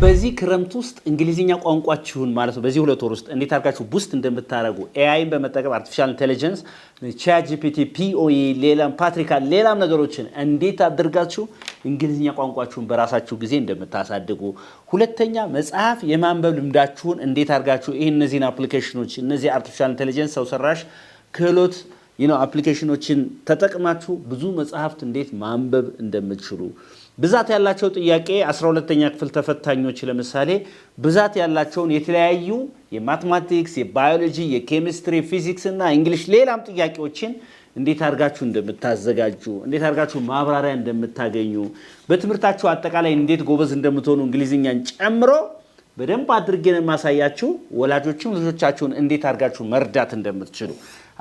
በዚህ ክረምት ውስጥ እንግሊዝኛ ቋንቋችሁን ማለት ነው በዚህ 2 ወር ውስጥ እንዴት አድርጋችሁ ቡስት እንደምታረጉ ኤአይን በመጠቀም አርቲፊሻል ኢንተለጀንስ ቻት ጂፒቲ ፒኦኢ ሌላም ፓትሪካ ሌላም ነገሮችን እንዴት አድርጋችሁ እንግሊዝኛ ቋንቋችሁን በራሳችሁ ጊዜ እንደምታሳድጉ ሁለተኛ መጽሐፍ የማንበብ ልምዳችሁን እንዴት አድርጋችሁ እነዚህን አፕሊኬሽኖች እነዚህ አርቲፊሻል ኢንተለጀንስ ሰው ሰራሽ ክህሎት አፕሊኬሽኖችን ተጠቅማችሁ ብዙ መጽሐፍት እንዴት ማንበብ እንደምትችሉ ብዛት ያላቸው ጥያቄ 12ኛ ክፍል ተፈታኞች ለምሳሌ ብዛት ያላቸውን የተለያዩ የማትማቲክስ የባዮሎጂ የኬሚስትሪ ፊዚክስ እና እንግሊሽ ሌላም ጥያቄዎችን እንዴት አድርጋችሁ እንደምታዘጋጁ እንዴት አድርጋችሁ ማብራሪያ እንደምታገኙ በትምህርታችሁ አጠቃላይ እንዴት ጎበዝ እንደምትሆኑ እንግሊዝኛን ጨምሮ በደንብ አድርገን ማሳያችሁ ወላጆችም ልጆቻችሁን እንዴት አድርጋችሁ መርዳት እንደምትችሉ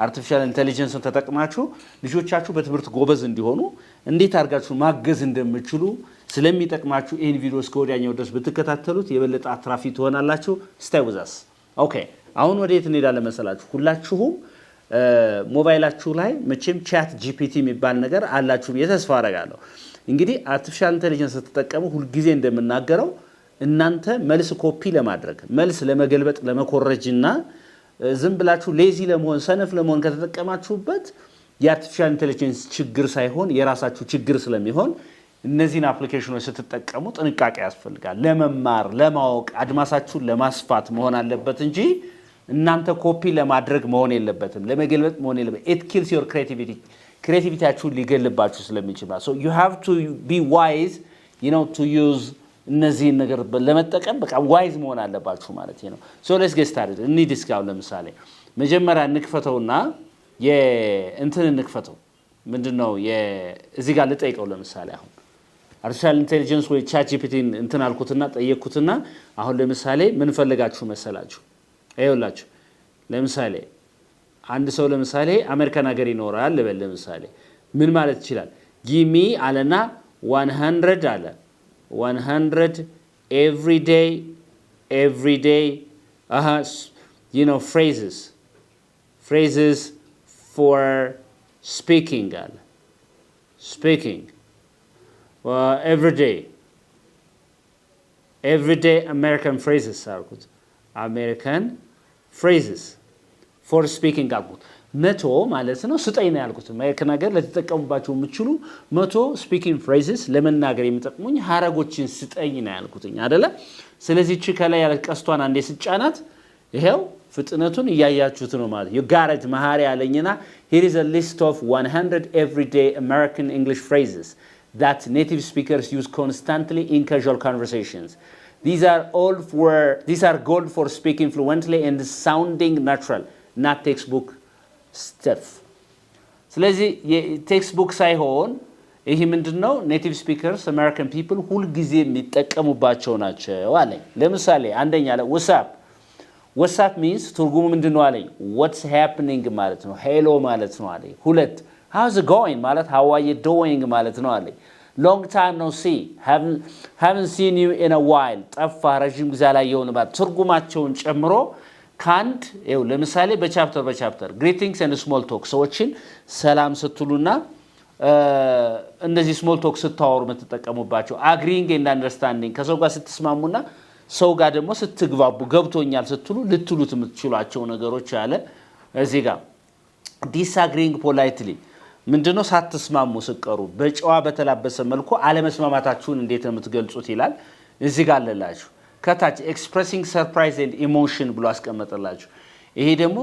አርቲፊሻል ኢንተለጀንስን ተጠቅማችሁ ልጆቻችሁ በትምህርት ጎበዝ እንዲሆኑ እንዴት አድርጋችሁ ማገዝ እንደምትችሉ ስለሚጠቅማችሁ ይሄን ቪዲዮ እስከ ወዲያኛው ድረስ ብትከታተሉት የበለጠ አትራፊ ትሆናላችሁ ስታይ ወዛስ ኦኬ አሁን ወዴት እንሄዳለን መሰላችሁ ሁላችሁም ሞባይላችሁ ላይ መቼም ቻት ጂፒቲ የሚባል ነገር አላችሁ የተስፋ አደርጋለሁ እንግዲህ አርቲፊሻል ኢንተለጀንስ ተጠቀሙ ሁሉ ጊዜ እንደምናገረው እናንተ መልስ ኮፒ ለማድረግ መልስ ለመገልበጥ ለመኮረጅና ዝም ብላችሁ ሌዚ ለመሆን ሰነፍ ለመሆን ከተጠቀማችሁበት የአርቲፊሻል ኢንተለጀንስ ችግር ሳይሆን የራሳችሁ ችግር ስለሚሆን እነዚህን አፕሊኬሽኖች ስትጠቀሙ ጥንቃቄ ያስፈልጋል ለመማር ለማወቅ አድማሳችሁን ለማስፋት መሆን አለበት እንጂ እናንተ ኮፒ ለማድረግ መሆን የለበትም ለመገልበጥ መሆን የለበትም it kills your creativityያችሁን ሊገልባችሁ ስለሚችል so you have to be wise to use እነዚህን ነገር ለመጠቀም በቃ ዋይዝ መሆን አለባችሁ ማለት ነው so let's get started እንዲስካው ለምሳሌ መጀመሪያ እንክፈተውና የእንትን እንክፈተው ምንድነው እዚህ ጋር ልጠይቀው ለምሳሌ አሁን አርቲፊሻል ኢንተለጀንስ ወይ ቻት ጂፒቲ እንትን አልኩትና ጠየቅኩትና አሁን ለምሳሌ ምን ፈልጋችሁ መሰላችሁ አይውላችሁ ለምሳሌ አንድ ሰው ለምሳሌ አሜሪካን ሀገር ይኖራል ለበል ለምሳሌ ምን ማለት ይችላል give me አለና 100 አለ 100 every day phrases for speaking everyday American phrases American phrases for speaking መቶ ማለት ነው ስጠኝ ነው ያልኩት ማይከ ነገር ለተጠቀሙባቸው ምችሉ መቶ ስፒኪንግ ፍሬዝስ ለመናገር የሚጠቅሙኝ ሐረጎችን ስጠኝ ነው ያልኩት አይደለ ስለዚህ እቺ ከላይ ያለ ቀስቷን አንዴ ስጫናት ይሄው ፍጥነቱን ያያያችሁት ነው ማለት you got it መሐሪ ያለኝና here is a list of 100 everyday American English phrases that native speakers use constantly in casual conversations these are gold for speaking fluently and sounding natural not textbook stuff ስለዚህ የቴክስት ሳይሆን ይሄ ምንድነው ኔቲቭ ስፒከርስ አሜሪካን ፒፕል ሁሉ ጊዜ የሚጠቀሙባቸው ናቸው አለኝ ለምሳሌ አንደኛ WhatsApp means ትርጉሙ ምንድነው አለኝ what's happening ማለት ነው hello ማለት ነው አለኝ ሁለት how's it going ማለት how are you doing ማለት ነው አለኝ long time no see haven't seen you in a while ጠፋ ረጅም ጊዜ ላይ የሆነ ማለት ትርጉማቸውን ጨምሮ ካንድ ለምሳሌ በቻፕተር greetings and small talk ሰዎችን ሰላም ስትሉና እንደዚህ small talk ስታወሩ መተጠቀሙባቸው agreeing and understanding ከሰው ጋር ስትስማሙና ሰው ጋር ደግሞ ስትግባቡ ገብቶኛል ስትሉ ልትሉት የምትችሏቸው ነገሮች አለ እዚህ ጋር disagreeing politely ምንድነው ሳትስማሙ ስቀሩ በጨዋ በተላበሰ መልኩ አለመስማማታችሁን እንዴት ነው የምትገልጹት ይላል እዚህ ጋር አለላችሁ ከታች expressing surprise and emotion ብሎ አስቀመጠላችሁ ይሄ ደግሞ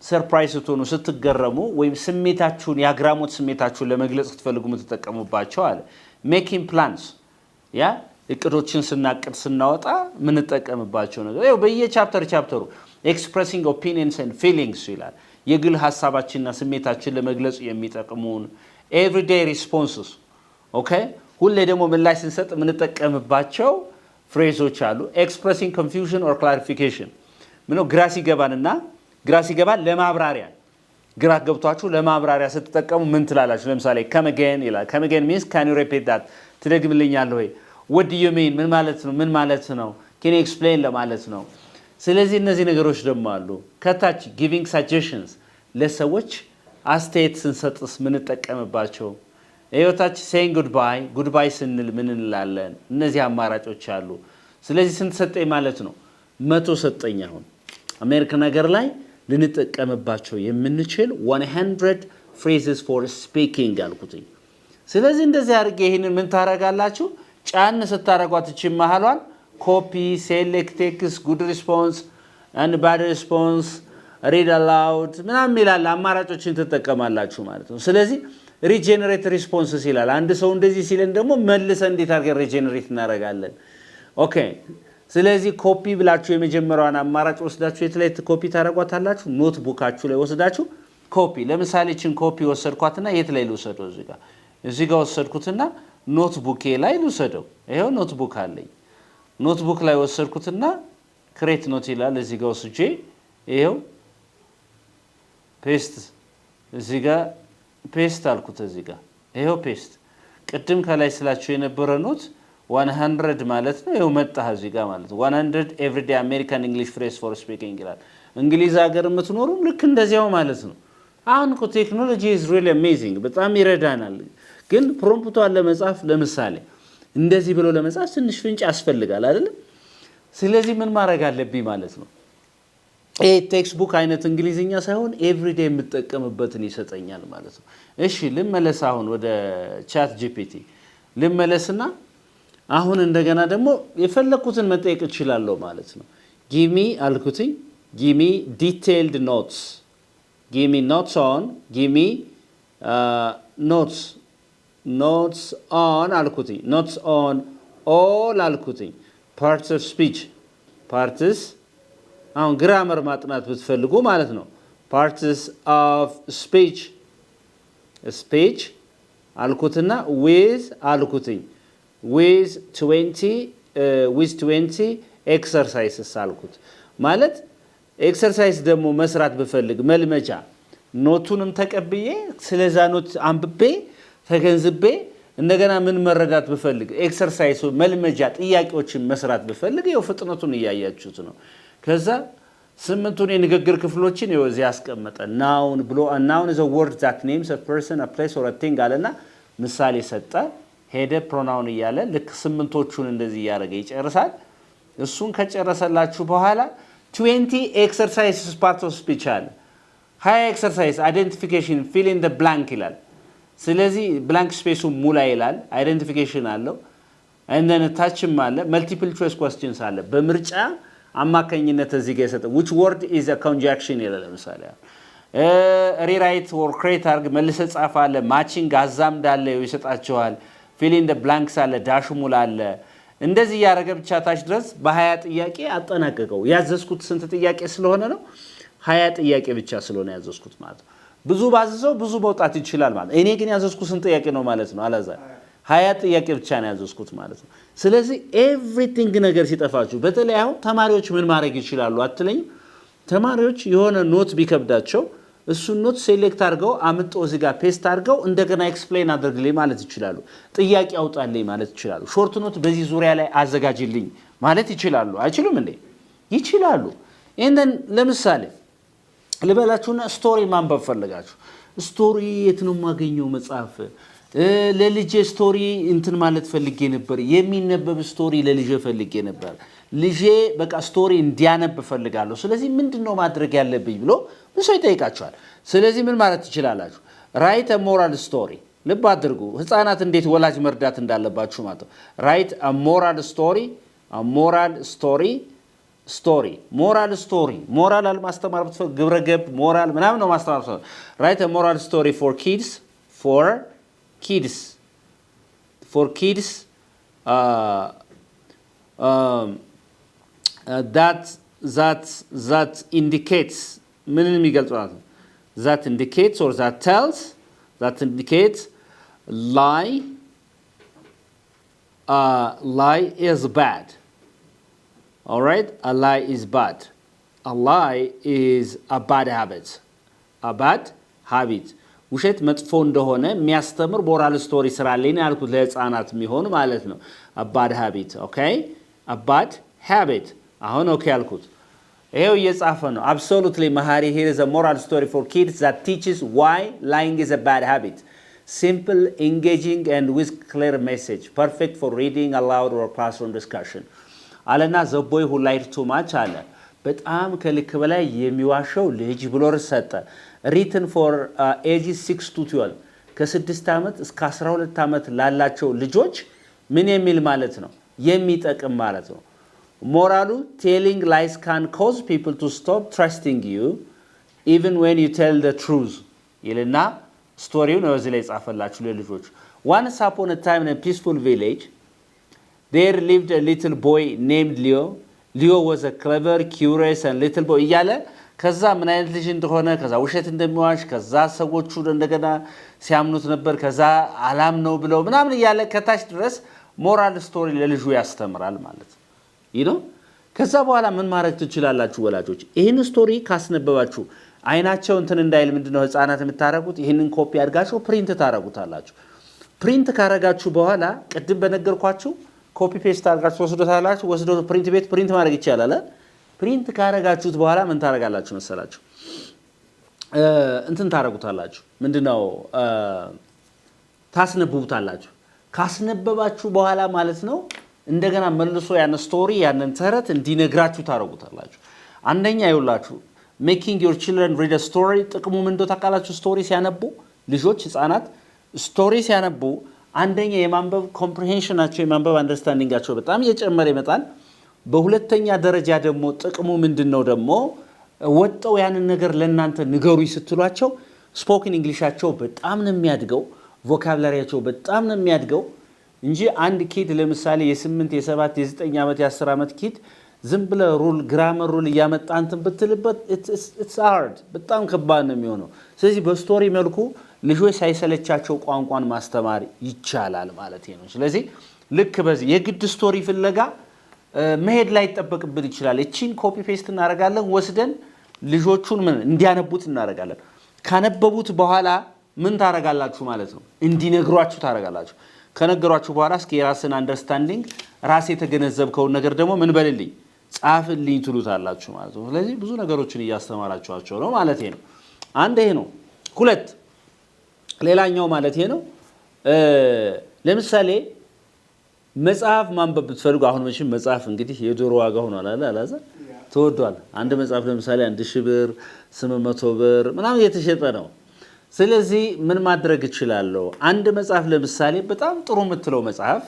ሰርፕራይዝ ስትሆኑ ስትገረሙ ወይም ስሜታችሁን ያግራሞት ስሜታችሁን ለመግለጽ ስትፈልጉ የምትጠቀሙባቸው አለ making plans እቅዶችን ስናቅድ ስናወጣ ምን ተጠቀምባቸው ነገር ይሄው በየቻፕተሩ expressing opinions and feelings ይላል የግል ሐሳባችንና ስሜታችንን ለመግለጽ የሚጠቅሙን everyday responses okay ሁሌ ደግሞ ምላሽ ስንሰጥ ምን ተጠቀምባቸው phrases አሉ expressing confusion or clarification ምነው ግራ ሲገባን ለማብራሪያ ግራ ገብቷችሁ ለማብራሪያ ስትጠቀሙ ምን ትላላችሁ ለምሳሌ come again ይላል come again means can you repeat that ትደግምልኛለህ ወይ what do you mean ምን ማለት ነው can you explain ለማለት ነው ስለዚህ እነዚህ ነገሮች ደግሞ አሉ ከታች giving suggestions ለሰዎች አስተያየት ስንሰጥስ ምን ተጠቀምባቸው saying goodbye ስንል ምን እንላለን እነዚህ አማራጮች አሉ ስለዚህ ስንት ሰጠኝ ማለት ነው 100 ሰጠኝ አሁን አሜሪካን ነገር ላይ ልንጠቀምባቸው የምንችል 100 phrases for speaking አልኩትኝ ስለዚህ እንደዚህ አድርጌ ይሄንን ምን ታረጋላችሁ ጫን ስታረጓት እቺ መሐሏን ኮፒ ሴሌክት ቴክስት ጉድ ሪስፖንስ and bad response read aloud ምናምን ይላል አማራጮችን ተጠቀማላችሁ ማለት ነው ስለዚህ regenerate responses ይላል አንድ ሰው እንደዚህ ሲለን ደግሞ መልሰን እንዴት አድርገን regenerate እናደርጋለን ኦኬ ስለዚህ ኮፒ ብላችሁ የመጀመሪያውን አማራጭ ወስዳችሁ የት ላይ ኮፒ ታረጋታላችሁ ኖትቡካችሁ ላይ ወስዳችሁ ኮፒ ለምሳሌ እቺን ኮፒ ወሰድኳትና የት ላይ ልውሰደው እዚህ ጋር ወሰድኩትና ኖትቡኬ ላይ ልውሰደው ይሄው ኖትቡክ አለኝ ኖትቡክ ላይ ወሰድኩትና ክሬት ኖት ይላል እዚህ ጋር ወስጄ ይሄው ፔስት እዚህ ጋር ፔስት አልኩት እዚህ ጋር ይሄው ፔስት ቅድም ከላይ ስላችሁ የነበረ ኖት 100 ማለት ነው ይሄው መጣ እዚህ ጋር ማለት 100 everyday American English phrase for speaking ይላል እንግሊዝ ሀገር የምትኖሩ ልክ እንደዚያው ማለት ነው አሁን እኮ ቴክኖሎጂ is really amazing በጣም ይረዳናል ግን ፕሮምፕቷን ለመጻፍ ለምሳሌ እንደዚህ ብሎ ለመጻፍ ትንሽ ፍንጭ ያስፈልጋል አይደል ስለዚህ ምን ማድረግ አለብኝ ማለት ነው ቴክስት ቡክ አይነት እንግሊዝኛ ሳይሆን ኤቭሪዴይ የምጠቀምበትን ይሰጠኛል ማለት ነው እሺ ልመለስ አሁን ወደ ቻት ጂፒቲ ልመለስና አሁን እንደገና ደግሞ የፈለኩትን መጠየቅ እችላለሁ ማለት ነው give me አልኩትኝ give me detailed notes give me notes on give me notes on አልኩትኝ notes on all አልኩትኝ parts of speech parts አሁን ግራመር ማጥናት ብትፈልጉ ማለት ነው parts of speech አልኩትና with አልኩትኝ with 20 exercises አልኩት ማለት ኤክሰርሳይዝ ደግሞ መስራት ብፈልግ መልመጃ ኖቱንም ተቀብዬ ስለዛ ኖት አንብቤ ተገንዝቤ እንደገና ምን መረዳት ብፈልግ ኤክሰርሳይዝ መልመጃ ጥያቄዎችን መስራት ብፈልግ ይው ፍጥነቱን ያያችሁት ነው ከዛ ስምንቱን የንግግር ክፍሎችን ይው እዚህ ያስቀመጠ noun ብሎ a noun is a word that names a person a place or a thing አለና ምሳሌ ሰጠ ሄደ pronoun እያለ ልክ ስምንቶቹን እንደዚህ ያረገ ይጨርሳል እሱን ከጨረሰላችሁ በኋላ 20 exercises part of speech አለ high exercise identification fill in the blank ይላል ስለዚህ blank space ሙላ ይላል identification አለው and then touchም አለ multiple choice questions አለ በምርጫ አማካኝነት እዚህ ጋር የሰጠ which word is a conjunction ይላል ለምሳሌ rewrite or create አርግ መልሰ ጻፍ አለ matching አዛምድ አለ ይሰጣቸዋል fill in the blanks አለ dash ሙላ አለ እንደዚህ ያረገ ብቻ ታች ድረስ በ20 ጥያቄ አጠናቀቀው ያዘዝኩት ስንት ጥያቄ ስለሆነ ነው 20 ጥያቄ ብቻ ስለሆነ ያዘዝኩት ማለት ብዙ ባዝዘው ብዙ መውጣት ይችላል ማለት እኔ ግን ያዘዝኩት ስንት ጥያቄ ነው ማለት ነው አላዛር 20 ጥያቄ ብቻ ነው ያዘዝኩት ማለት ነው ስለዚህ ኤቭሪቲንግ ነገር ሲጠፋችሁ በተለይ አሁን ተማሪዎች ምን ማድረግ ይችላሉ አትለኝ ተማሪዎች የሆነ ኖት ቢከብዳቸው እሱ ኖት ሴሌክት አድርገው አምጥቶ እዚህ ጋር ፔስት አድርገው እንደገና ኤክስፕሌን አድርግልኝ ማለት ይችላሉ ጥያቄ አውጣልኝ ማለት ይችላሉ ሾርት ኖት በዚህ ዙሪያ ላይ አዘጋጅልኝ ማለት ይችላሉ አይችሉም እንዴ ይችላሉ እንደን ለምሳሌ ልበላችሁና ስቶሪ ማንበብ ፈልጋችሁ ስቶሪ የት ነው ማገኘው መጽሐፍ ለልጄ ስቶሪ እንትን ማለት ፈልጌ ነበር የሚነበብ ስቶሪ ለልጄ ፈልጌ ነበር ልጄ በቃ ስቶሪ እንዲያነብ ፈልጋለሁ ስለዚህ ምንድነው ማድረግ ያለብኝ ብሎ ብዙ ይጠይቃቸዋል ስለዚህ ምን ማለት ትችላላችሁ write a moral story ልብ አድርጉ ህፃናት እንዴት ወላጅ መርዳት እንዳለባችሁ ማለት write a moral story moral story moral ማስተማር ብትፈልጉ ግብረገብ moral ምናምን ነው ማስተማር write a moral story for kids that indicates ምንን የሚገልጽው that indicates or that tells that indicates lie is bad all right a lie is bad a lie is a bad habit ውሸት መጥፎ እንደሆነ የሚያስተምር moral story ስራልኝ ያልኩት ለህፃናት የሚሆን ማለት ነው a bad habit okay a bad habit አሁን ኦኬ ያልኩት ይሄው እየጻፈ ነው absolutely mahari here is a moral story for kids that teaches why lying is a bad habit simple engaging and with clear message perfect for reading aloud or classroom discussion አለና ዘ ቦይ ሁ ላይድ ቱ ማች አለ በጣም ከልክ በላይ የሚዋሸው ልጅ ብሎ ርዕስ ሰጠ። ሪትን ፎር ages 6 to 12 ከ6 ዓመት እስከ 12 ዓመት ላላቸው ልጆች ምን የሚል ማለት ነው የሚጠቅም ማለት ነው። ሞራሉ telling lies can cause people to stop trusting you even when you tell the truth ይልና ስቶሪው ነው እዚህ ላይ ጻፈላችሁ ለልጆች። Once upon a time in a peaceful village there lived a little boy named Leo. Leo was a clever, curious and little boy እያለ ከዛ ምን አይነት ልጅ እንደሆነ ከዛ ውሸት እንደሚዋሽ ከዛ ሰዎቹ እንደገና ሲያምኑት ነበር ከዛ አላም ነው ብለው ምናምን እያለ ከታች ድረስ ሞራል ስቶሪ ለልጁ ያስተምራል ማለት ነው። ከዛ በኋላ ምን ማድረግ ትችላላችሁ ወላጆች? ይሄን ስቶሪ ካስነበባችሁ አይናቸው እንትን እንዳይል ምንድነው ህፃናት የምታረጉት? ይሄንን ኮፒ አድርጋችሁ ፕሪንት ታረጉታላችሁ። ፕሪንት ካረጋችሁ በኋላ ቅድም በነገርኳችሁ ኮፒ ፔስት አድርጋችሁ ወስዶታላችሁ። ወስዶ ፕሪንት ቤት ፕሪንት ማድረግ ይቻላል። ፕሪንት ካረጋችሁት በኋላ ምን ታረጋላችሁ መሰላችሁ? እንትን ታረጉታላችሁ። ምንድነው ታስነብቡታላችሁ። ካስነበባችሁ በኋላ ማለት ነው እንደገና መልሶ ያን ስቶሪ ያንን ተረት እንዲነግራችሁ ታረጉታላችሁ። አንደኛ ይውላችሁ making your children read a story ጥቅሙ ምን እንደው ታውቃላችሁ? ስቶሪ ሲያነቡ ልጆች ህፃናት ስቶሪ ሲያነቡ አንደኛ የማንበብ ኮምፕሪሄንሽናቸው የማንበብ አንደርስታንዲንጋቸው በጣም እየጨመረ ይመጣል። በሁለተኛ ደረጃ ደግሞ ጥቅሙ ምንድነው ደግሞ ወጣው ያንን ነገር ለእናንተ ንገሩ ይስትሏቸው ስፖክን እንግሊሻቸው በጣም ነው የሚያድገው፣ ቮካብላሪያቸው በጣም ነው የሚያድገው እንጂ አንድ ኪድ ለምሳሌ የ8 የ7 የ9 ዓመት የ10 ዓመት ኪድ ዝም ብለ ሩል ግራመር ሩል እያመጣ እንትን ብትልበት it's hard በጣም ከባድ ነው የሚሆነው። ስለዚህ በስቶሪ መልኩ ልጆች ሳይሰለቻቸው ቋንቋን ማስተማር ይቻላል ማለት ነው። ስለዚህ ልክ በዚህ የግድ ስቶሪ ፍለጋ መሄድ ላይ ተጠብቅብን ይችላል። እቺን ኮፒ ፔስት እናረጋለን ወስደን ልጆቹን ምን እንዲያነቡት እናረጋለን። ካነበቡት በኋላ ምን ታረጋላችሁ ማለት ነው? እንዲነግሯችሁ ታረጋላችሁ። ከነገሯችሁ በኋላ እስኪ የራስን አንደርስታንዲንግ ራስ የተገነዘብከው ነገር ደግሞ ምን በልልኝ ጻፍልኝ ትሉታላችሁ ማለት ነው። ስለዚህ ብዙ ነገሮችን እያስተማራችኋቸው ነው ማለት ነው። አንድ ይሄ ነው። ሁለት ሌላኛው ማለት ነው ለምሳሌ መጽሐፍ ማንበብ ብትፈልጉ አሁን መቼም መጽሐፍ እንግዲህ የዶሮ ዋጋ ሆኗል አላዛ ተወዷል። አንድ መጽሐፍ ለምሳሌ 1000 ብር 800 ብር ምናምን እየተሸጠ ነው። ስለዚህ ምን ማድረግ እችላለሁ? አንድ መጽሐፍ ለምሳሌ በጣም ጥሩ የምትለው መጽሐፍ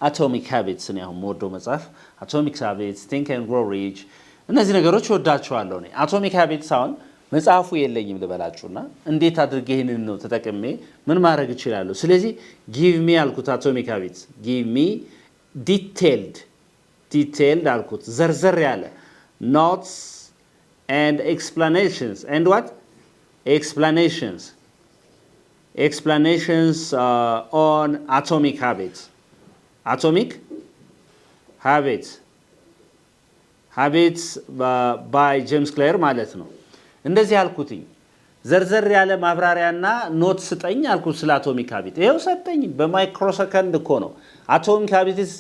Atomic Habits ነው ያው ሞዶ መጽሐፍ Atomic Habits Think and Grow Rich እነዚህ ነገሮች ወዳቸዋለሁ ነው። Atomic Habits አሁን መጽሐፉ የለኝም ልበላችሁና እንዴት አድርጌ ይሄንን ነው ተጠቅሜ ምን ማድረግ እችላለሁ? ስለዚህ give me አልኩት Atomic Habits give me detailed አልኩት ዘርዘር ያለ notes and explanations and what explanations on Atomic Habits by James Clear ማለት ነው። እንደዚህ አልኩትኝ ዘርዘር ያለ ማብራሪያና ኖት ስጠኝ አልኩት ስለ Atomic Habits። ይሄው ሰጠኝ በማይክሮ ሰከንድ እኮ ነው። Atomic Habits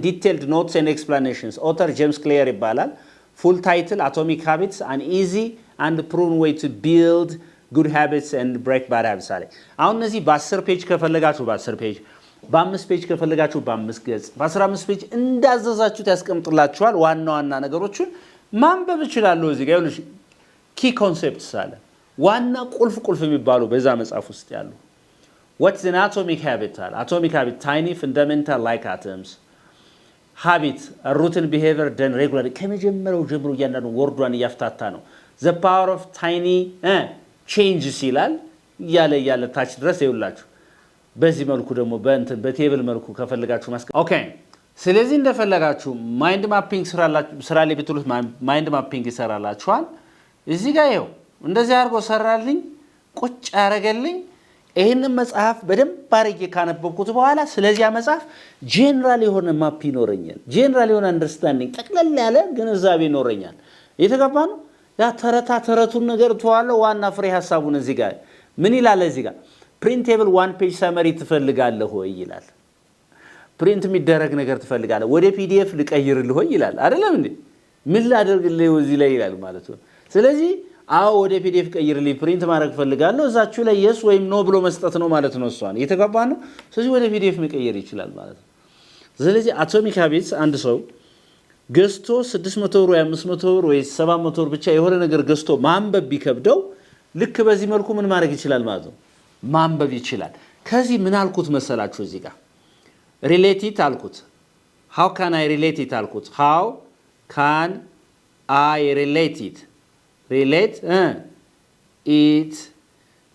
detailed notes and explanations author James Clear ይባላል። full title Atomic Habits an easy and proven way to build good habits and break bad habits አለ። አሁን እነዚህ በ10 ፔጅ ከፈለጋችሁ በ10 ፔጅ በ5 ፔጅ ከፈለጋችሁ በ5 ገጽ በ15 ፔጅ እንዳዘዛችሁት ያስቀምጥላችኋል። ዋና ዋና ነገሮችን ማንበብ ይችላል። እዚህ ጋር ይኸውልሽ key concepts አለ ዋና ቁልፍ የሚባሉ በዛ መጽሐፍ ውስጥ ያሉ what's an atomic habit አለ atomic habit tiny fundamental like atoms habit a routine behavior done regularly ከመጀመሪያው ጀምሮ እያንዳንዱ ወርዷን እያፍታታ ነው the power of tiny changes ይላል ያለ ታች ድረስ ይውላችሁ። በዚህ መልኩ ደግሞ በቴብል መልኩ ከፈለጋችሁ ኦኬ። ስለዚህ እንደፈለጋችሁ ማይንድ ማፒንግ ስራ ላይ ብትሉት ማይንድ ማፒንግ ይሰራላችኋል። እዚህ ጋር ይኸው እንደዚህ አድርጎ ሰራልኝ ቁጭ ያረገልኝ። ይሄንን መጽሐፍ በደንብ አድርጌ ካነበብኩት በኋላ ስለዚህ መጽሐፍ ጄነራል የሆነ ማፕ ይኖረኛል። ጄነራል የሆነ አንደርስታንዲንግ ጠቅለል ያለ ግንዛቤ ይኖረኛል። የተገባ ነው። ያ ተረቱን ነገር ተዋለው ዋና ፍሬ ሐሳቡን እዚህ ጋር ምን ይላል? እዚህ ጋር printable one page summary ትፈልጋለህ ወይ ይላል። ፕሪንት የሚደረግ ነገር ትፈልጋለህ ወደ PDF ልቀይርልህ ወይ ይላል። አይደለም እንዴ? ምን ላደርግልህ እዚህ ላይ ይላል ማለት ነው። ስለዚህ አዎ ወደ PDF ቀይርልኝ ፕሪንት ማድረግ ፈልጋለሁ እዛችሁ ላይ yes ወይም no ብሎ መስጠት ነው ማለት ነው። እሷን የተገባ ነው። ስለዚህ ወደ PDF መቀየር ይችላል ማለት ነው። ስለዚህ Atomic Habits አንድ ሰው ገዝቶ 600 ብር ወይ 500 ብር ወይ 700 ብር ብቻ የሆነ ነገር ገዝቶ ማንበብ ቢከብደው ልክ በዚህ መልኩ ምን ማድረግ ይችላል ማለት ነው ማንበብ ይችላል ከዚህ ምን አልኩት መሰላችሁ እዚህ ጋር relate it አልኩት how can I relate it አልኩት how can I relate it relate it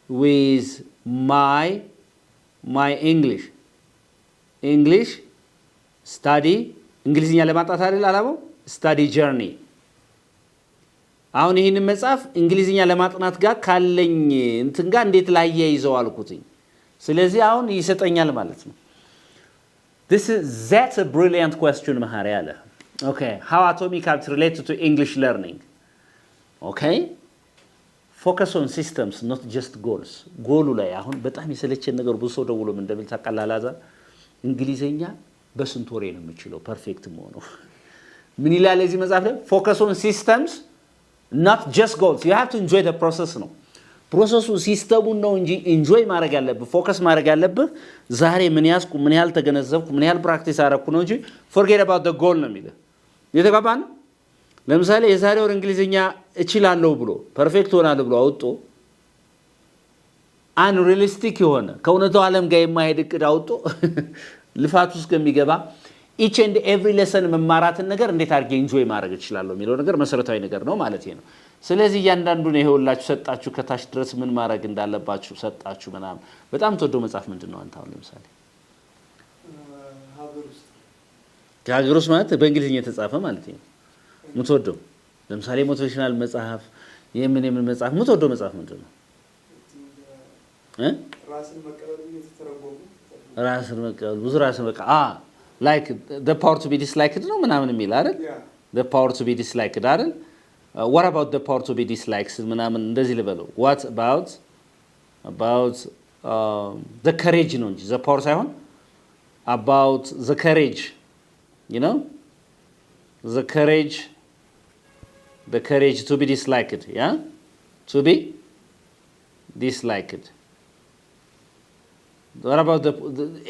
with my English study እንግሊዝኛ ለማጣት አይደል አላማው study journey አሁን ይሄን መጽሐፍ እንግሊዝኛ ለማጥናት ጋር ካለኝ እንትን ጋር እንዴት ላያይዘው አልኩትኝ ስለዚህ አሁን ይሰጠኛል ማለት ነው that's a brilliant question መሐሪ አለ okay how atomic habits relate to English learning okay focus on systems not just goals ጎሉ ላይ አሁን በጣም የሰለቸን ነገር ብዙ ሰው ደውሎ እንደብል ታቀላላዛ እንግሊዝኛ በስንት ወሬ ነው የምችለው ፐርፌክት መሆኑ ምን ይላል እዚህ መጽሐፍ ላይ focus on systems not just goals you have to enjoy the process ነው ፕሮሰሱ ሲስተሙን ነው እንጂ ኢንጆይ ማድረግ ያለብህ ፎከስ ማድረግ ያለብህ ዛሬ ምን ያስኩ ምን ያህል ተገነዘብኩ ምን ያህል ፕራክቲስ አደረኩ ነው እንጂ forget about the goal ነው የሚለው የተጋባን ለምሳሌ የዛሬ ወር እንግሊዝኛ እችላለሁ ብሎ ፐርፌክት ሆናለሁ ብሎ አውጥቶ unrealistic የሆነ ከእውነታው ዓለም ጋር የማይሄድ እቅድ አውጥቶ ልፋት ውስጥ ከሚገባ each and every lesson መማራትን ነገር እንዴት አድርጌ ኢንጆይ ማድረግ እችላለሁ የሚለው ነገር መሰረታዊ ነገር ነው ማለት ነው ስለዚህ ያንዳንዱን ይሄውላችሁ ሰጣችሁ ከታች ድረስ ምን ማድረግ እንዳለባችሁ ሰጣችሁ ምናም በጣም ተወደው መጽሐፍ ምንድነው አንተ አሁን ለምሳሌ ሀገር ውስጥ ማለት በእንግሊዝኛ የተጻፈ ማለት ነው ምትወደው ለምሳሌ ሞቲቬሽናል መጽሐፍ የምን መጽሐፍ ምትወደው መጽሐፍ ምንድነው ራስን መቀበል ብዙ ራስን በቃ like the power to be disliked ነው ምናምን የሚል አይደል the power to be disliked አይደል what about the power to be disliked ምናምን እንደዚህ ልበለው what about the courage ነው እንጂ the power ሳይሆን about the courage you know the courage to be disliked yeah to be disliked what about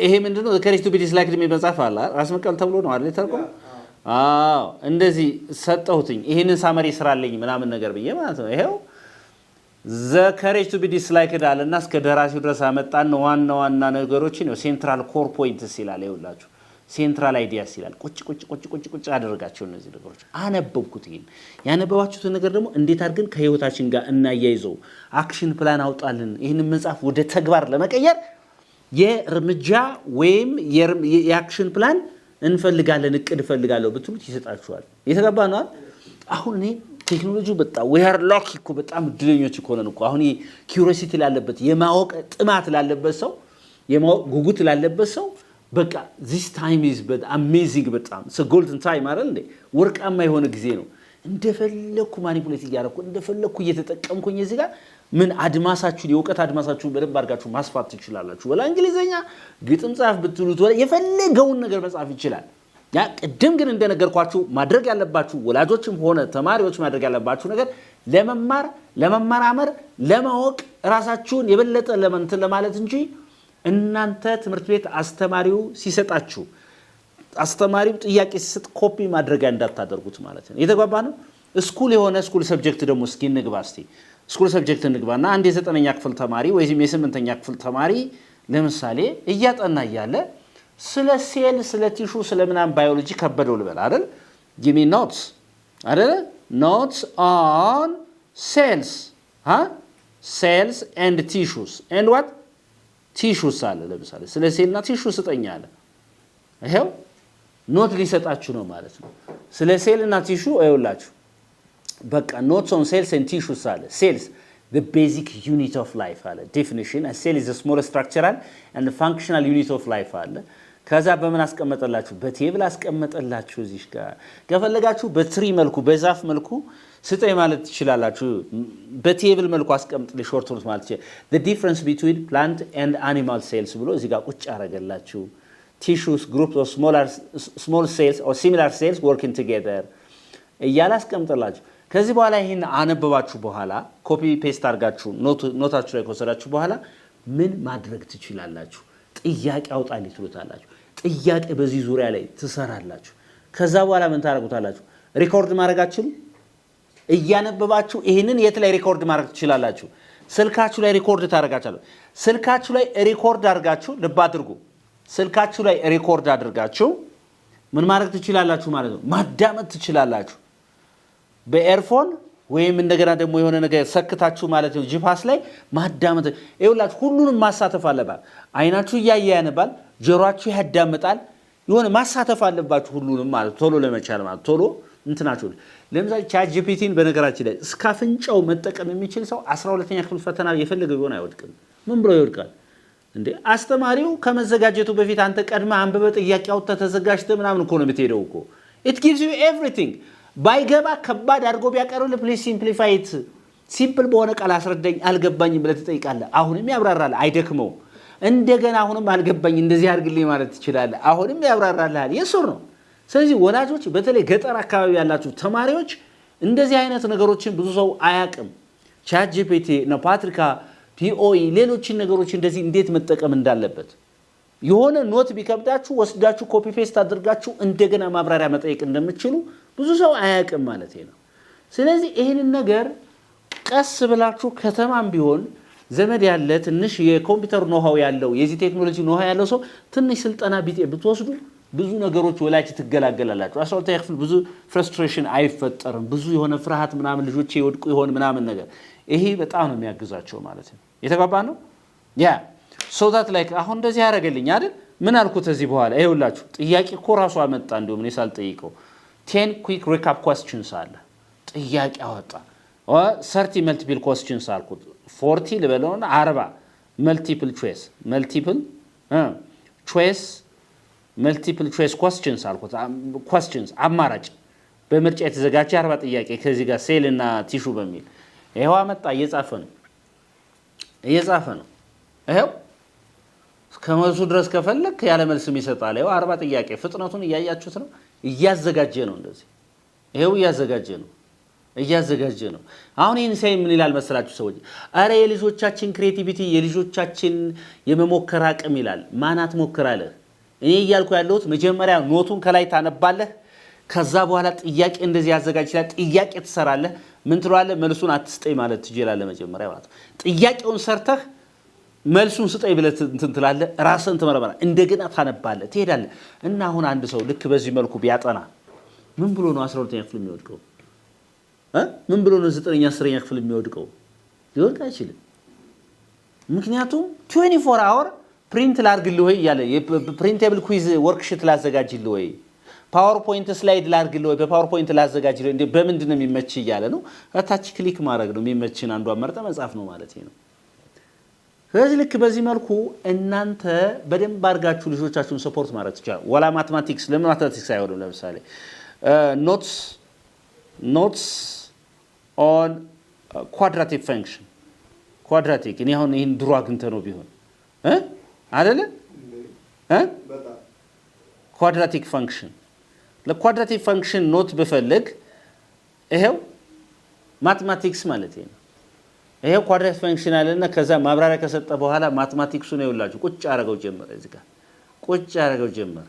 ይሄ ምንድነው the courage to be disliked የሚል መጽሐፍ አለ ራስ መቀበል ተብሎ ነው አይደል ተርቆ እንደዚህ ሰጠሁትኝ ይሄንን ሳመሪ ስራልኝ ምናምን ነገር ብዬ ማለት ነው ይሄው the courage to be disliked አለና እስከ ደራሲው ድረስ አመጣን ዋና ነገሮችን ነው ሴንትራል ኮር ፖይንትስ ይላል ይውላችሁ ሴንትራል አይዲያስ ይላል ቁጭ አደረጋቸው እነዚህ ነገሮች አነበብኩት ይሄን ያነበባችሁት ነገር ደግሞ እንዴት አድርገን ከህይወታችን ጋር እናያይዘው አክሽን ፕላን አውጣልን ይሄንን መጽሐፍ ወደ ተግባር ለመቀየር የርምጃ ወይም የአክሽን ፕላን እንፈልጋለን እቅድ ፈልጋለሁ ብትሉት ይሰጣችኋል የተገባ ነው አሁን እኔ ቴክኖሎጂው በጣም we are lucky እኮ በጣም ድለኞች እኮ ነን እኮ አሁን ኪዩሪዮሲቲ ላለበት የማወቅ ጥማት ላለበት ሰው የማወቅ ጉጉት ላለበት ሰው በቃ this time is but amazing በጣም it's a golden time አይደል እንዴ ወርቃማ የሆነ ጊዜ ነው እንደፈለኩ ማኒፑሌት እያደረኩ እንደፈለኩ እየተጠቀምኩኝ እዚህ ጋር ምን አድማሳችሁ የውቀት አድማሳችሁ በደንብ አድርጋችሁ ማስፋት ትችላላችሁ ወላ እንግሊዘኛ ግጥም ጻፍ ብትሉት ወላ የፈለገውን ነገር መጻፍ ይችላል ያ ቅድም ግን እንደነገርኳችሁ ማድረግ ያለባችሁ ወላጆችም ሆነ ተማሪዎች ማድረግ ያለባችሁ ነገር ለመማር ለማወቅ ራሳችሁን የበለጠ ለማለት እንጂ እናንተ ትምህርት ቤት አስተማሪው ሲሰጣችሁ አስተማሪው ጥያቄ ሲሰጥ ኮፒ ማድረግ እንዳታደርጉት ማለት ነው የተጓባ ነው ስኩል ሰብጀክት ደግሞ እስኪ እንግባ እስቲ ስኩል ሰብጀክት እንግባና አንድ የ9ኛ ክፍል ተማሪ ወይም የ8ኛ ክፍል ተማሪ ለምሳሌ እያጠና ያለ ስለ ሴል ስለ ቲሹ ስለ ምናም ባዮሎጂ ከበደው ልበል አይደል give me notes አይደል notes on cells and tissues and what tissues አለ ለምሳሌ ስለ ሴልና ቲሹ ስጠኛ አለ ይሄው ኖት ሊሰጣችሁ ነው ማለት ነው ስለ ሴልና ቲሹ አይውላችሁ በቃ notes on cells and tissues አለ cells the basic unit of life አለ definition a cell is a small structural and functional unit of life አለ ከዛ በምን አስቀመጠላችሁ በቴብል አስቀመጠላችሁ እዚህ ጋር ከፈለጋችሁ በትሪ መልኩ በዛፍ መልኩ ስጠይ ማለት ትችላላችሁ በቴብል መልኩ አስቀምጥልኝ ሾርት ኖት ማለት ይችላል the difference between plant and animal cells ብሎ እዚህ ጋር ቁጭ አረጋላችሁ tissues groups of small cells or similar cells working together እያላስቀምጠላችሁ ከዚህ በኋላ ይሄን አነበባችሁ በኋላ ኮፒ ፔስት አድርጋችሁ ኖታችሁ ላይ ከወሰዳችሁ በኋላ ምን ማድረግ ትችላላችሁ ጥያቄ አውጣልኝ ትሉታላችሁ ጥያቄ በዚህ ዙሪያ ላይ ትሰራላችሁ ከዛ በኋላ ምን ታደርጉታላችሁ? ሪኮርድ ማድረጋችሁ እያነበባችሁ ይሄንን የት ላይ ሪኮርድ ማድረግ ትችላላችሁ? ስልካችሁ ላይ ሪኮርድ ታደርጋችሁ። ስልካችሁ ላይ ሪኮርድ አድርጋችሁ ልብ አድርጉ። ስልካችሁ ላይ ሪኮርድ አድርጋችሁ ምን ማድረግ ትችላላችሁ ማለት ነው? ማዳመጥ ትችላላችሁ በኤርፎን ወይም እንደገና ደግሞ የሆነ ነገር ሰክታችሁ ማለት ነው ጂፓስ ላይ ማዳመጥ። ይኸውላችሁ ሁሉንም ማሳተፍ አለባት። አይናችሁ እያየ ያነባል፣ ጆሮአችሁ ያዳምጣል። የሆነ ማሳተፍ አለባችሁ ሁሉንም ማለት ቶሎ ለመቻል ማለት ቶሎ እንትናችሁ። ለምሳሌ ቻት ጂፒቲን በነገራችን ላይ እስከ አፍንጫው መጠቀም የሚችል ሰው 12ኛ ክፍል ፈተና የፈለገው ቢሆን አይወድቅም። ምን ብሎ ይወድቃል እንዴ? አስተማሪው ከመዘጋጀቱ በፊት አንተ ቀድመ አንብበ ጥያቄ አውጥተህ ተዘጋጅተህ ምናምን እኮ ነው የምትሄደው እኮ። it gives you everything። ባይገባ ከባድ አድርጎ ቢያቀርብልህ ፕሊዝ ሲምፕሊፋይ ኢት፣ ሲምፕል በሆነ ቃል አስረዳኝ አልገባኝም ብለህ ትጠይቃለህ። አሁንም ያብራራል፣ አይደክመው። እንደገና አሁንም አልገባኝ እንደዚህ አድርግልኝ ማለት ትችላለህ። አሁንም ያብራራልሃል። የሱር ነው። ስለዚህ ወላጆች በተለይ ገጠር አካባቢ ያላችሁ ተማሪዎች እንደዚህ አይነት ነገሮችን ብዙ ሰው አያውቅም። ቻት ጂፒቲ ነው ፓትሪካ ፒኦኢ ሌሎችን ነገሮች እንደዚህ እንዴት መጠቀም እንዳለበት የሆነ ኖት ቢከብዳችሁ ወስዳችሁ ኮፒ ፔስት አድርጋችሁ እንደገና ማብራሪያ መጠየቅ እንደምትችሉ ብዙ ሰው አያውቅም ማለት ነው። ስለዚህ ይሄንን ነገር ቀስ ብላችሁ ከተማም ቢሆን ዘመድ ያለ ትንሽ የኮምፒውተር ኖሃው ያለው የዚህ ቴክኖሎጂ ኖሃው ያለው ሰው ትንሽ ስልጠና ቢጤ ብትወስዱ ብዙ ነገሮች ወላጅ ትገላገላላችሁ። 12ኛ ክፍል ብዙ ፍረስትሬሽን አይፈጠርም። ብዙ የሆነ ፍርሃት ምናምን ልጆቼ ይወድቁ ይሆን ምናምን ነገር ይሄ በጣም ነው የሚያግዛቸው ማለት ነው። የተባባ ነው ያ ሶታት ላይክ አሁን እንደዚህ ያደርገልኝ አይደል? ምን አልኩት እዚህ በኋላ ይኸውላችሁ ጥያቄ እኮ ራሱ አመጣ። እንደውም እኔ ሳልጠይቀው 10 quick recap questions አለ ጥያቄ አወጣ። 30 multiple questions አልኩት 40 ልበለውና 40 multiple choice questions አልኩት። questions አማራጭ በምርጫ የተዘጋጀ 40 ጥያቄ ከዚህ ጋር ሴል እና ቲሹ በሚል ይሄው አመጣ። እየጻፈ ነው ይሄው ከመልሱ ድረስ ከፈለክ ያለ መልስም ይሰጣል። ይሄው 40 ጥያቄ ፍጥነቱን እያያችሁት ነው። እያዘጋጀ ነው እንደዚህ ይሄው እያዘጋጀ ነው። አሁን ይሄን ሳይ ምን ይላል መሰላችሁ ሰዎች? አረ የልጆቻችን ክሬቲቪቲ የልጆቻችን የመሞከር አቅም ይላል። ማናት ሞክራለህ? እኔ እያልኩ ያለሁት መጀመሪያ ኖቱን ከላይ ታነባለህ። ከዛ በኋላ ጥያቄ እንደዚህ ያዘጋጅላል። ጥያቄ ትሰራለህ። ምን ትሏለህ? መልሱን አትስጠኝ ማለት ትጀላለህ መጀመሪያ ማለት። ጥያቄውን ሰርተህ መልሱን ስጠኝ ብለህ እንትን ትላለህ። ራስህን ትመረምራለህ። እንደገና ታነባለህ፣ ትሄዳለህ። እና አሁን አንድ ሰው ልክ በዚህ መልኩ ቢያጠና ምን ብሎ ነው 12ኛ ክፍል የሚወድቀው? ምን ብሎ ነው 9ኛ 10ኛ ክፍል የሚወድቀው? ሊወድቅ አይችልም። ምክንያቱም 24 hour ፕሪንት ላድርግልህ ወይ እያለ የፕሪንቴብል ኩዊዝ ወርክሺት ላዘጋጅልህ ወይ ፓወርፖይንት ስላይድ ላድርግልህ ወይ በፓወርፖይንት ላዘጋጅልህ እንዴ በምንድን ነው የሚመች እያለ ነው። ታች ክሊክ ማድረግ ነው የሚመችን አንዷን መርጠህ መጻፍ ነው ማለት ነው። ስለዚህ ልክ በዚህ መልኩ እናንተ በደንብ አድርጋችሁ ልጆቻችሁን ሰፖርት ማድረግ ትችላላችሁ። ወላ ማትማቲክስ ለምን ማትማቲክስ አይሆንም? ለምሳሌ ኖትስ ኦን ኳድራቲክ ፈንክሽን ኳድራቲክ እኔ አሁን ይሄን ድሮ አግኝተህ ነው ቢሆን አይደለ ኳድራቲክ ፈንክሽን ለኳድራቲክ ፈንክሽን ኖት በፈልግ ይሄው ማትማቲክስ ማለት ነው። ይሄው ኳድራቲክ ፈንክሽን አለና ከዛ ማብራሪያ ከሰጠ በኋላ ማትማቲክሱ ነው ይውላችሁ ቁጭ አረጋው ጀመረ። እዚህ ጋር ቁጭ አረጋው ጀመረ።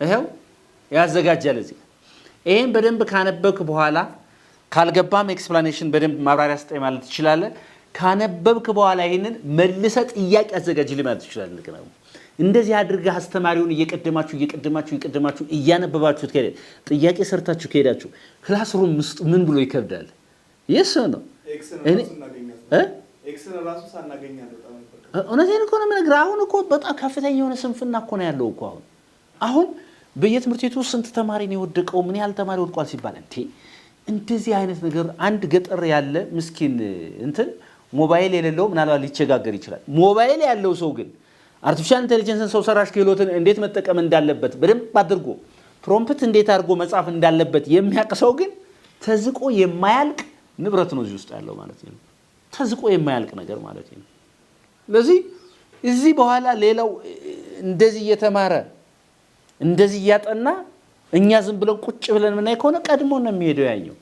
ይሄው ያዘጋጃል እዚህ። ይሄን በደንብ ካነበብክ በኋላ ካልገባም ኤክስፕላኔሽን በደንብ ማብራሪያ ስጠኝ ማለት ትችላለህ። ካነበብክ በኋላ ይሄንን መልሰ ጥያቄ አዘጋጅልኝ ማለት ትችላለህ። እንደዚህ አድርገህ አስተማሪውን እየቀደማችሁ እያነበባችሁት ከሄደ ጥያቄ ሰርታችሁ ከሄዳችሁ ክላስሩም ውስጥ ምን ብሎ ይከብዳል? የስ ነው እውነቴን እኮ ነው የምነግርህ። አሁን እኮ በጣም ከፍተኛ የሆነ ስንፍና እኮ ነው ያለው እኮ አሁን በየትምህርት ቤቱ ስንት ተማሪ ነው የወደቀው? ምን ያህል ተማሪ ወድቋል ሲባል እንደዚህ አይነት ነገር አንድ ገጠር ያለ ምስኪን እንትን ሞባይል የሌለው ምናልባት ሊቸጋገር ይችላል። ሞባይል ያለው ሰው ግን አርቲፊሻል ኢንተለጀንስን ሰው ሰራሽ ክህሎትን እንዴት መጠቀም እንዳለበት በደንብ አድርጎ ፕሮምፕት እንዴት አድርጎ መጻፍ እንዳለበት የሚያውቅ ሰው ግን ተዝቆ የማያልቅ ንብረት ነው እዚህ ውስጥ ያለው ማለት ነው። ተዝቆ የማያልቅ ነገር ማለት ነው። ስለዚህ እዚህ በኋላ ሌላው እንደዚህ እየተማረ እንደዚህ እያጠና እኛ ዝም ብለን ቁጭ ብለን ምናይ ከሆነ ቀድሞ ነው የሚሄደው ያኛው።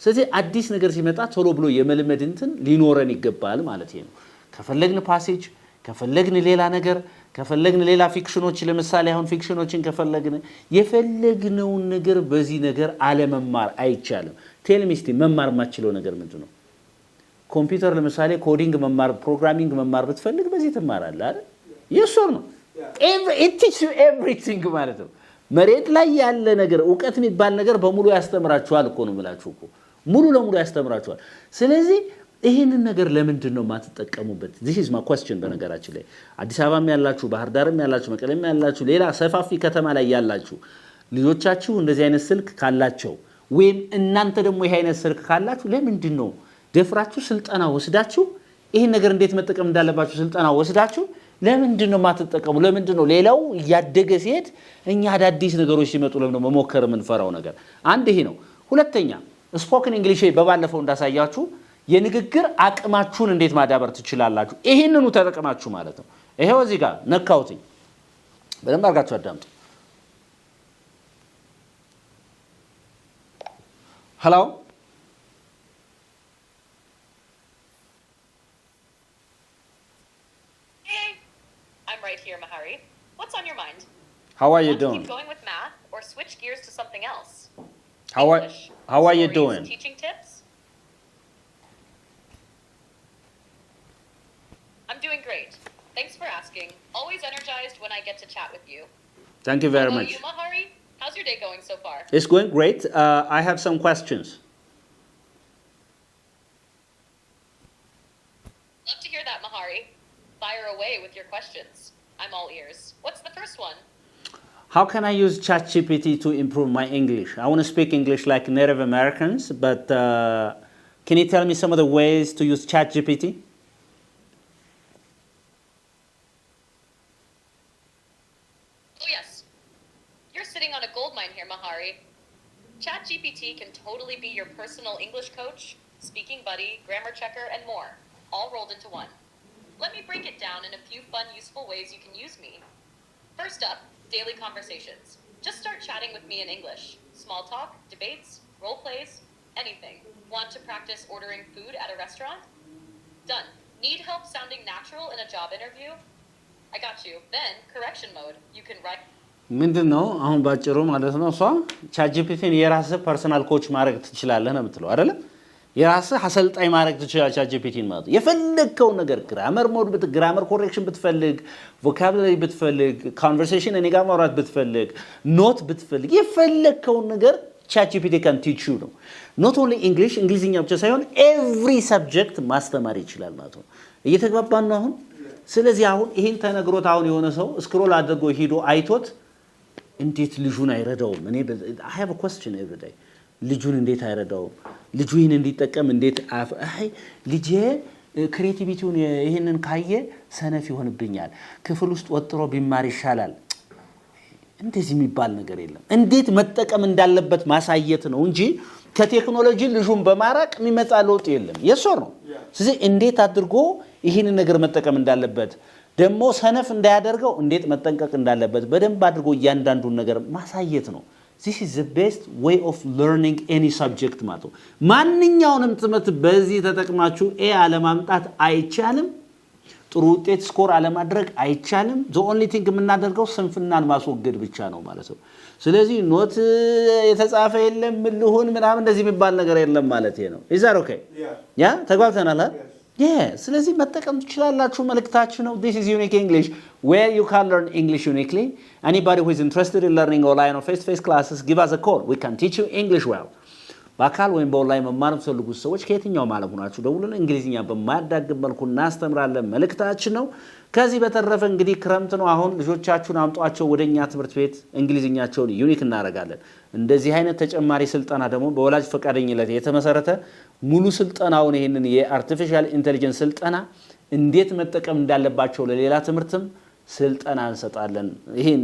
ስለዚህ አዲስ ነገር ሲመጣ ቶሎ ብሎ የመልመድ እንትን ሊኖረን ይገባል ማለት ነው። ከፈለግን ፓሴጅ ከፈለግን ሌላ ነገር ከፈለግን ሌላ ፊክሽኖች ለምሳሌ አሁን ፊክሽኖችን ከፈለግን የፈለግነው ነገር በዚህ ነገር አለመማር አይቻልም ቴልሚስቲ መማር ማችለው ነገር ምንድነው ኮምፒውተር ለምሳሌ ኮዲንግ መማር ፕሮግራሚንግ መማር ብትፈልግ በዚህ ትማራለህ አይደል የሶር ነው it teaches you everything ማለት ነው መሬት ላይ ያለ ነገር ዕውቀት የሚባል ነገር በሙሉ ያስተምራችኋል እኮ ነው ማለት እኮ ሙሉ ለሙሉ ያስተምራችኋል ስለዚህ ይሄንን ነገር ለምንድን ነው ማትጠቀሙበት this is my question በነገራችን ላይ አዲስ አበባም ያላችሁ ባህር ዳርም ያላችሁ መቀሌም ያላችሁ ሌላ ሰፋፊ ከተማ ላይ ያላችሁ ልጆቻችሁ እንደዚህ አይነት ስልክ ካላቸው ወይም እናንተ ደግሞ ይሄ አይነት ስልክ ካላችሁ ለምንድን ነው ደፍራችሁ ስልጠና ወስዳችሁ ይሄን ነገር እንዴት መጠቀም እንዳለባችሁ ስልጠና ወስዳችሁ ለምንድን ነው ማትጠቀሙ ለምንድን ነው ሌላው ያደገ ሲሄድ እኛ አዳዲስ ነገሮች ሲመጡ ለምን መሞከር ምንፈራው ነገር አንድ ይሄ ነው ሁለተኛ ስፖከን እንግሊሽ በባለፈው እንዳሳያችሁ የንግግር አቅማችሁን እንዴት ማዳበር ትችላላችሁ ይሄንኑ ተጠቅማችሁ ማለት ነው ይሄው እዚህ ጋር ነካውትኝ በደንብ አርጋችሁ አዳምጡ hello hey I'm right here Mahari what's on your mind how are you doing keep going with math or switch gears to something else how are you doing teaching tips I'm doing great. Thanks for asking. Always energized when I get to chat with you. Thank you very much. You, Mahari? How's your day going so far? It's going great. I have some questions. Love to hear that, Mahari. Fire away with your questions. I'm all ears. What's the first one? How can I use ChatGPT to improve my English? I want to speak English like Native Americans, but can you tell me some of the ways to use ChatGPT? On a gold mine here, Mahari. ChatGPT can totally be your personal English coach, speaking buddy, grammar checker, and more, all rolled into one. Let me break it down in a few fun, useful ways you can use me. First up, daily conversations. Just start chatting with me in English. Small talk, debates, role plays, anything. Want to practice ordering food at a restaurant? Done. Need help sounding natural in a job interview? I got you. Then, correction mode. You can write... ምንድነው አሁን ባጭሩ ማለት ነው ሷ ChatGPT የራስህ ፐርሰናል ኮች ማድረግ ትችላለህ ነው የምትለው አይደል የራስህ አሰልጣኝ ማድረግ ትችላለህ ChatGPT ማለት የፈለከው ነገር ግራመር ኮሬክሽን ብትፈልግ ቮካቡላሪ ብትፈልግ ኮንቨርሴሽን እኔ ጋር ማውራት ብትፈልግ ኖት ብትፈልግ የፈለከው ነገር ChatGPT can teach you ነው not only English እንግሊዝኛ ብቻ ሳይሆን every subject ማስተማር ይችላል ማለት ነው እየተግባባን ነው አሁን ስለዚህ አሁን ይሄን ተነግሮት አሁን የሆነ ሰው ስክሮል አድርጎ ሄዶ አይቶት እንዴት ልጁን አይረዳውም እኔ I have a question every day ልጁን እንዴት አይረዳውም ልጁ ይሄን እንዲጠቀም እንዴት አይ ልጄ ክሬቲቪቲውን ይሄንን ካየ ሰነፍ ይሆንብኛል ክፍል ውስጥ ወጥሮ ቢማር ይሻላል እንደዚህ የሚባል ነገር የለም እንዴት መጠቀም እንዳለበት ማሳየት ነው እንጂ ከቴክኖሎጂ ልጁን በማራቅ የሚመጣ ለውጥ የለም የሶር ነው ስለዚህ እንዴት አድርጎ ይሄንን ነገር መጠቀም እንዳለበት ደሞ ሰነፍ እንዳያደርገው እንዴት መጠንቀቅ እንዳለበት በደንብ አድርጎ ያንዳንዱን ነገር ማሳየት ነው this is the best way of learning any subject ማለት ነው ማንኛውንም ትምህርት በዚህ ተጠቅማችሁ አለማምጣት አይቻልም ጥሩ ውጤት ስኮር አለማድረግ አይቻልም the only thing የምናደርገው ስንፍናን ማስወገድ ብቻ ነው ማለት ነው ስለዚህ ኖት የተጻፈ የለም ልሁን ምናምን እንደዚህ የሚባል ነገር የለም ማለት ነው is that okay ያ ተጓልተናል ስለዚህ መጠቀም ትችላላችሁ መልእክታችሁ ነው this is unique english where you can learn english uniquely anybody who is interested in learning online or face to face classes give us a call we can teach you english well በአካል ወይም በኦንላይን መማር የምትፈልጉ ሰዎች ከየትኛው ማለት ሆናችሁ ደውሉን እንግሊዝኛ በማያዳግም መልኩ እናስተምራለን መልእክታችን ነው ከዚህ በተረፈ እንግዲህ ክረምት ነው አሁን ልጆቻችሁን አምጧቸው ወደኛ ትምህርት ቤት እንግሊዝኛቸውን ዩኒክ እናደርጋለን እንደዚህ አይነት ተጨማሪ ስልጠና ደግሞ በወላጅ ፈቃደኝነት የተመሰረተ ሙሉ ስልጠናውን ይሄንን የአርቲፊሻል ኢንተለጀንስ ስልጠና እንዴት መጠቀም እንዳለባቸው ለሌላ ትምህርትም ስልጠና እንሰጣለን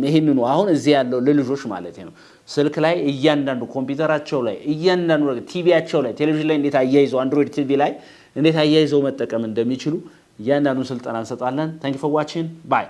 ይሄንን አሁን እዚህ ያለው ለልጆች ማለት ነው ስልክ ላይ እያንዳንዱ ኮምፒውተራቸው ላይ እያንዳንዱ ቲቪያቸው ላይ ቴሌቪዥን ላይ እንዴት አያይዘው አንድሮይድ ቲቪ ላይ እንዴት አያይዘው መጠቀም እንደሚችሉ እያንዳንዱ ስልጠና እንሰጣለን thank you for watching bye